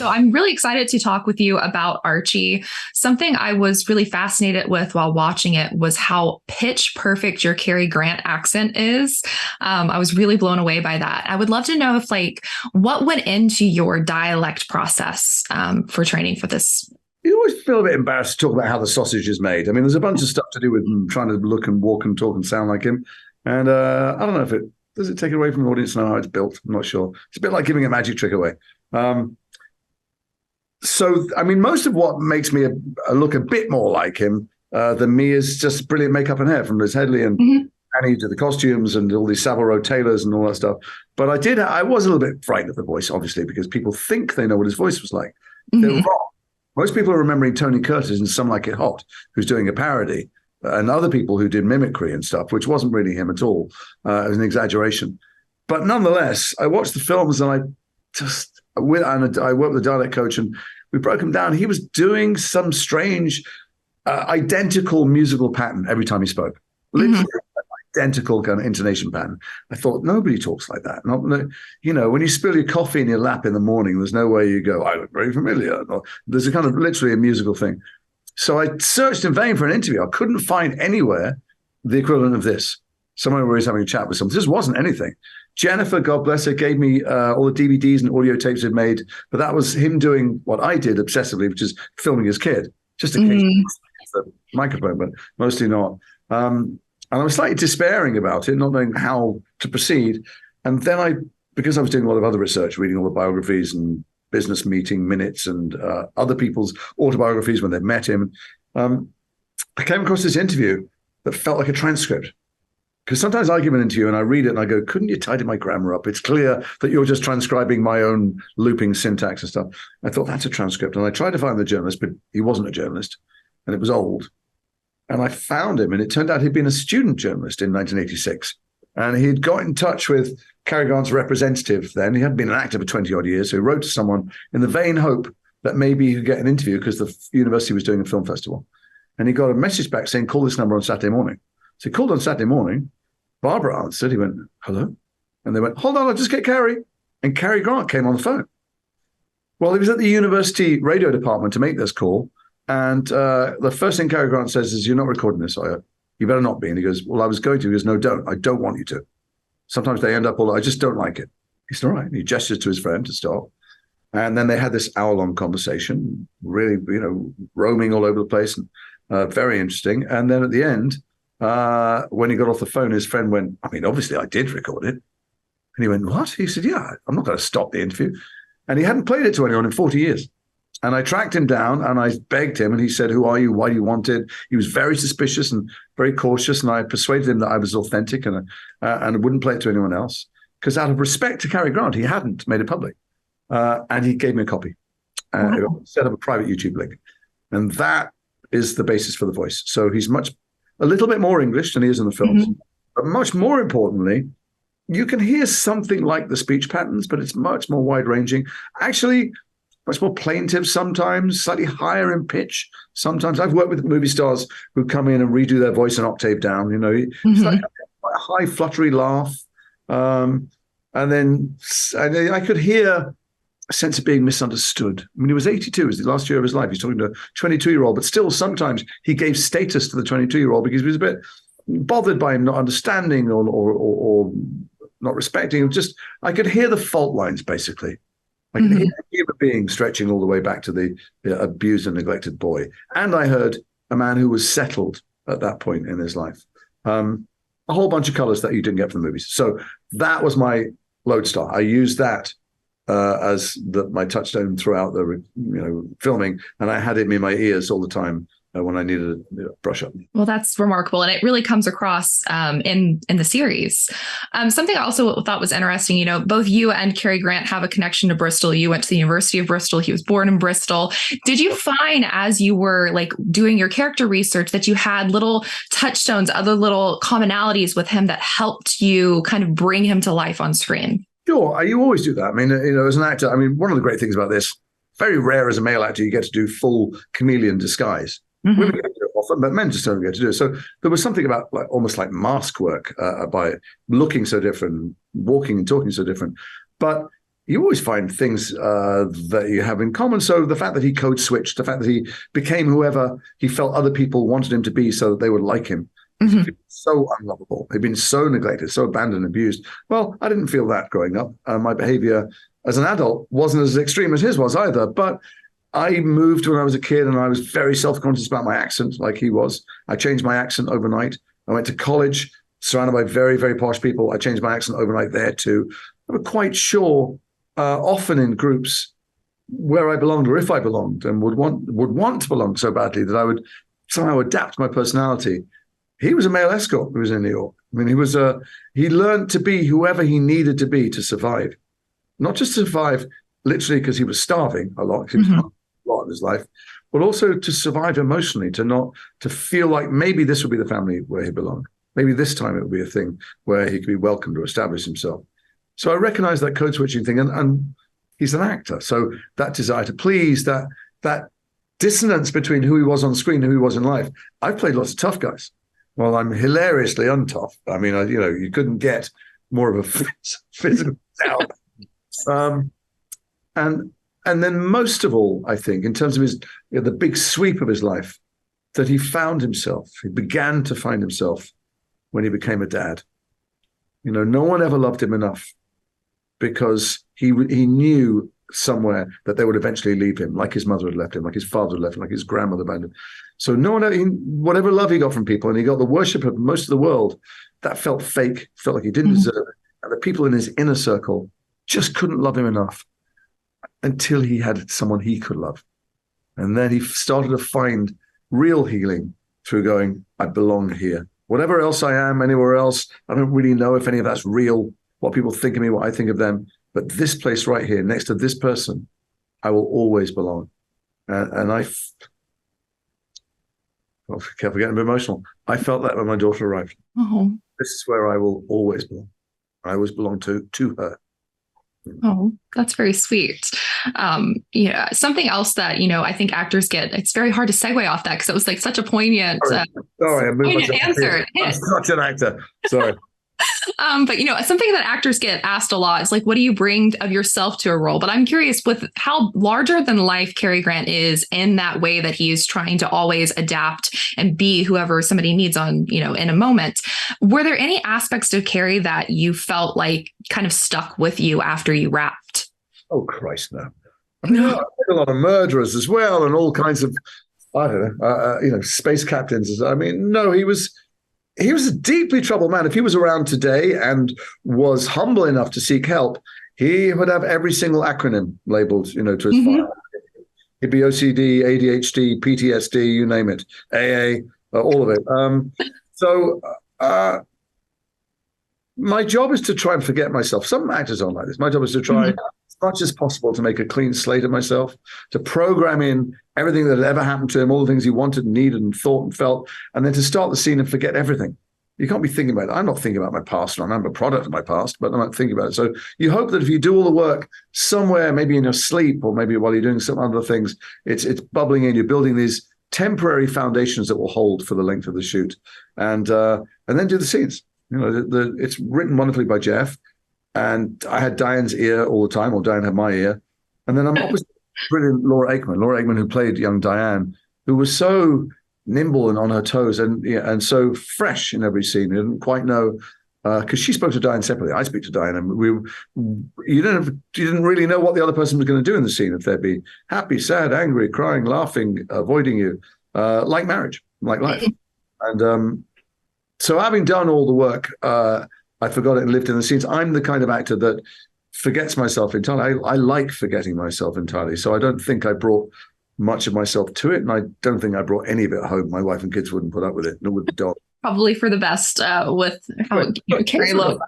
So I'm really excited to talk with you about Archie. Something I was really fascinated with while watching it was how pitch perfect your Cary Grant accent is. I was really blown away by that. I would love to know if what went into your dialect process for training for this. You always feel a bit embarrassed to talk about how the sausage is made. I mean, there's a bunch of stuff to do with trying to look and walk and talk and sound like him. And I don't know if does it take it away from the audience know how it's built? I'm not sure. It's a bit like giving a magic trick away. So, I mean, most of what makes me look a bit more like him than me is just brilliant makeup and hair from Liz Headley and Annie to the costumes and all these Savile Row tailors and all that stuff. But I was a little bit frightened of the voice, obviously, because people think they know what his voice was like. They're wrong. Most people are remembering Tony Curtis in Some Like It Hot, who's doing a parody, and other people who did mimicry and stuff, which wasn't really him at all. It was an exaggeration. But nonetheless, I watched the films and I worked with a dialect coach and we broke him down. He was doing some strange, identical musical pattern every time he spoke. Literally identical kind of intonation pattern. I thought, nobody talks like that. When you spill your coffee in your lap in the morning, there's no way you go, I look very familiar. There's a kind of literally a musical thing. So I searched in vain for an interview. I couldn't find anywhere the equivalent of this. Someone where he's having a chat with someone. This wasn't anything. Jennifer, God bless her, gave me all the DVDs and audio tapes he'd made, but that was him doing what I did obsessively, which is filming his kid. Just occasionally the microphone, but mostly not. And I was slightly despairing about it, not knowing how to proceed. And then because I was doing a lot of other research, reading all the biographies and business meeting minutes and other people's autobiographies when they met him, I came across this interview that felt like a transcript. Because sometimes I give an interview and I read it and I go, couldn't you tidy my grammar up? It's clear that you're just transcribing my own looping syntax and stuff. I thought, that's a transcript. And I tried to find the journalist, but he wasn't a journalist and it was old. And I found him and it turned out he'd been a student journalist in 1986. And he'd got in touch with Cary Grant's representative then. He hadn't been an actor for 20 odd years. So he wrote to someone in the vain hope that maybe he could get an interview because the university was doing a film festival. And he got a message back saying, call this number on Saturday morning. So he called on Saturday morning. Barbara answered. He went, hello? And they went, hold on, I'll just get Cary. And Cary Grant came on the phone. Well, he was at the university radio department to make this call. And the first thing Cary Grant says is, you're not recording this, are you? You better not be. And he goes, well, I was going to. He goes, no, don't. I don't want you to. Sometimes they end up I just don't like it. He said, all right. And he gestures to his friend to stop. And then they had this hour-long conversation, really, roaming all over the place and very interesting. And then at the end, when he got off the phone, his friend went, I mean, obviously I did record it. And he went, what? He said, yeah, I'm not going to stop the interview. And he hadn't played it to anyone in 40 years. And I tracked him down and I begged him and he said, who are you? Why do you want it? He was very suspicious and very cautious. And I persuaded him that I was authentic and wouldn't play it to anyone else. Because out of respect to Cary Grant, he hadn't made it public. And he gave me a copy. Set up a private YouTube link. And that is the basis for the voice. So he's a little bit more English than he is in the films. But much more importantly, you can hear something like the speech patterns, but it's much more wide-ranging. Actually, much more plaintive sometimes, slightly higher in pitch. Sometimes I've worked with movie stars who come in and redo their voice an octave down. It's like a high, fluttery laugh. And I could hear a sense of being misunderstood. I mean, he was 82. It was the last year of his life. He's talking to a 22-year-old, but still sometimes he gave status to the 22-year-old because he was a bit bothered by him not understanding or not respecting. I could hear the fault lines, basically. I could hear a human being stretching all the way back to the abused and neglected boy. And I heard a man who was settled at that point in his life. A whole bunch of colors that you didn't get from the movies. So that was my lodestar. I used that as my touchstone throughout the filming, and I had it in my ears all the time when I needed a brush up. Well, that's remarkable, and it really comes across in the series. Something I also thought was interesting. Both you and Cary Grant have a connection to Bristol. You went to the University of Bristol. He was born in Bristol. Did you find, as you were doing your character research, that you had little touchstones, other little commonalities with him that helped you kind of bring him to life on screen? Sure, you always do that. I mean, as an actor, one of the great things about this, very rare as a male actor, you get to do full chameleon disguise. Women get to do it often, but men just don't get to do it. So there was something about almost like mask work by looking so different, walking and talking so different. But you always find things that you have in common. So the fact that he code switched, the fact that he became whoever he felt other people wanted him to be so that they would like him. Mm-hmm. So unlovable. He'd been so neglected, so abandoned, abused. Well, I didn't feel that growing up. My behavior as an adult wasn't as extreme as his was either. But I moved when I was a kid, and I was very self-conscious about my accent like he was. I changed my accent overnight. I went to college surrounded by very, very posh people. I changed my accent overnight there too. I was quite sure, often in groups, where I belonged or if I belonged, and would want to belong so badly that I would somehow adapt my personality. He was a male escort who was in New York. I mean, he learned to be whoever he needed to be to survive. Not just to survive literally because he was starving a lot, because he was a lot in his life, but also to survive emotionally, to feel like maybe this would be the family where he belonged. Maybe this time it would be a thing where he could be welcomed or establish himself. So I recognize that code switching thing, and he's an actor. So that desire to please, that dissonance between who he was on screen and who he was in life. I've played lots of tough guys. Well, I'm hilariously untough. I mean, you couldn't get more of a physical down. And then most of all, I think, in terms of his the big sweep of his life, that he found himself. He began to find himself when he became a dad. No one ever loved him enough, because he knew somewhere that they would eventually leave him, like his mother had left him, like his father had left him, like his grandmother abandoned him. So no one, whatever love he got from people, and he got the worship of most of the world, that felt fake, felt like he didn't deserve it. And the people in his inner circle just couldn't love him enough until he had someone he could love. And then he started to find real healing through going, I belong here. Whatever else I am, anywhere else, I don't really know if any of that's real, what people think of me, what I think of them. But this place right here, next to this person, I will always belong. And I kept getting a bit emotional. I felt that when my daughter arrived. Oh. This is where I will always belong. I always belong to her. Oh, that's very sweet. Something else that, I think actors get, it's very hard to segue off that because it was like such a poignant, poignant answer. I'm such an actor. Sorry. But something that actors get asked a lot is like, what do you bring of yourself to a role? But I'm curious with how larger than life Cary Grant is in that way that he is trying to always adapt and be whoever somebody needs on, in a moment. Were there any aspects of Cary that you felt like kind of stuck with you after you wrapped? Oh, Christ, no. I mean, I had a lot of murderers as well, and all kinds of, I don't know, space captains. I mean, no, he was a deeply troubled man. If he was around today and was humble enough to seek help, he would have every single acronym labeled, to his file. He'd be OCD, ADHD, PTSD, you name it, AA, all of it. So my job is to try and forget myself. Some actors aren't like this. My job is to try as much as possible to make a clean slate of myself, to program in everything that had ever happened to him, all the things he wanted and needed and thought and felt, and then to start the scene and forget everything. You can't be thinking about it. I'm not thinking about my past, and I'm a product of my past, but I'm not thinking about it. So you hope that if you do all the work somewhere, maybe in your sleep or maybe while you're doing some other things, it's bubbling in. You're building these temporary foundations that will hold for the length of the shoot, and then do the scenes. It's written wonderfully by Jeff, and I had Dyan's ear all the time, or Dyan had my ear, and then I'm opposite brilliant Laura Aikman, who played young Dyan, who was so nimble and on her toes and so fresh in every scene. You didn't quite know, because she spoke to Dyan separately. I speak to Dyan, and you didn't really know what the other person was going to do in the scene, if they'd be happy, sad, angry, crying, laughing, avoiding you, like marriage, like life. And so having done all the work, I forgot it and lived in the scenes. I'm the kind of actor that forgets myself entirely. I like forgetting myself entirely. So I don't think I brought much of myself to it, and I don't think I brought any of it home. My wife and kids wouldn't put up with it, nor would the dog. Probably for the best with how Cary looked.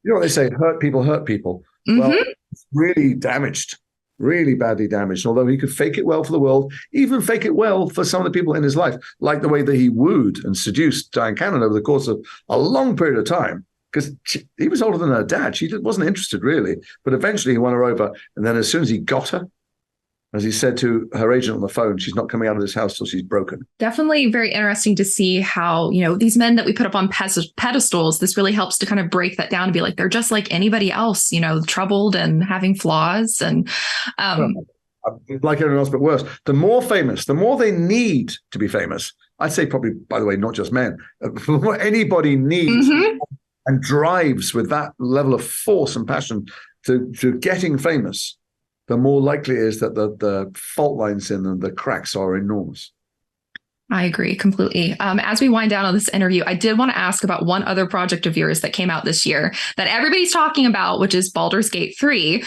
You know what they say, hurt people hurt people. Well, it's really damaged, really badly damaged. Although he could fake it well for the world, even fake it well for some of the people in his life, like the way that he wooed and seduced Dyan Cannon over the course of a long period of time, because he was older than her dad. She wasn't interested really, but eventually he won her over. And then as soon as he got her, As he said to her agent on the phone, she's not coming out of this house till she's broken. Definitely very interesting to see how, these men that we put up on pedestals, this really helps to kind of break that down and be like, they're just like anybody else, troubled and having flaws. And like everyone else, but worse. The more famous, the more they need to be famous. I'd say probably, by the way, not just men. The more anybody needs and drives with that level of force and passion to getting famous, the more likely it is that the fault lines in them, the cracks are enormous. I agree completely. As we wind down on this interview, I did want to ask about one other project of yours that came out this year that everybody's talking about, which is Baldur's Gate 3.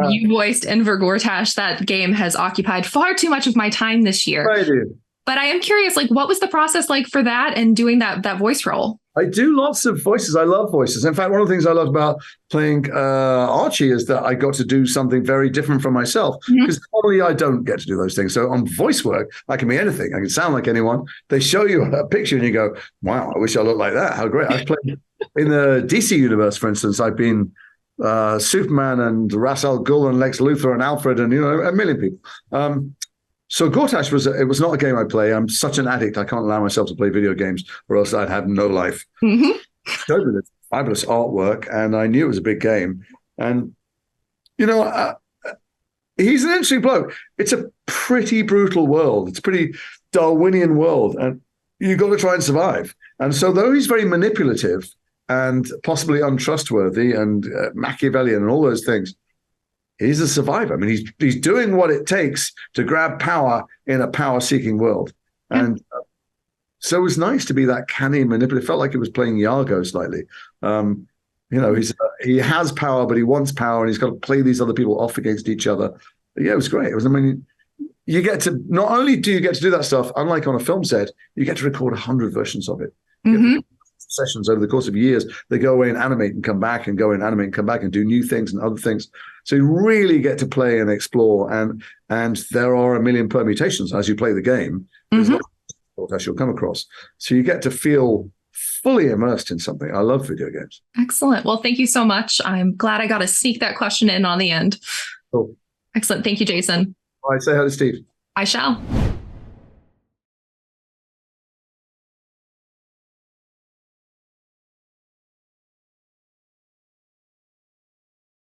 You voiced Enver Gortash. That game has occupied far too much of my time this year. I do. But I am curious, what was the process like for that and doing that voice role? I do lots of voices. I love voices. In fact, one of the things I loved about playing Archie is that I got to do something very different from myself, because normally I don't get to do those things. So on voice work, I can be anything. I can sound like anyone. They show you a picture and you go, wow, I wish I looked like that. How great. I've played in the DC universe, for instance. I've been Superman and Ra's al Ghul and Lex Luthor and Alfred and, a million people. So Gortash was not a game I play. I'm such an addict. I can't allow myself to play video games or else I'd have no life. Showed me this fabulous artwork and I knew it was a big game. And, he's an interesting bloke. It's a pretty brutal world. It's a pretty Darwinian world and you've got to try and survive. And so though he's very manipulative and possibly untrustworthy and Machiavellian and all those things, he's a survivor. I mean, he's doing what it takes to grab power in a power-seeking world. And so it was nice to be that canny manipulative. It felt like it was playing Iago slightly. He has power, but he wants power, and he's got to play these other people off against each other. But yeah, it was great. You get to, not only do you get to do that stuff, unlike on a film set, you get to record 100 versions of it. Sessions over the course of years, they go away and animate and come back and go and animate and come back and do new things and other things. So you really get to play and explore, and there are a million permutations as you play the game. There's lots of as you'll come across. So you get to feel fully immersed in something. I love video games. Excellent. Well, thank you so much. I'm glad I got to sneak that question in on the end. Cool. Excellent. Thank you, Jason. All right, say hi to Steve. I shall.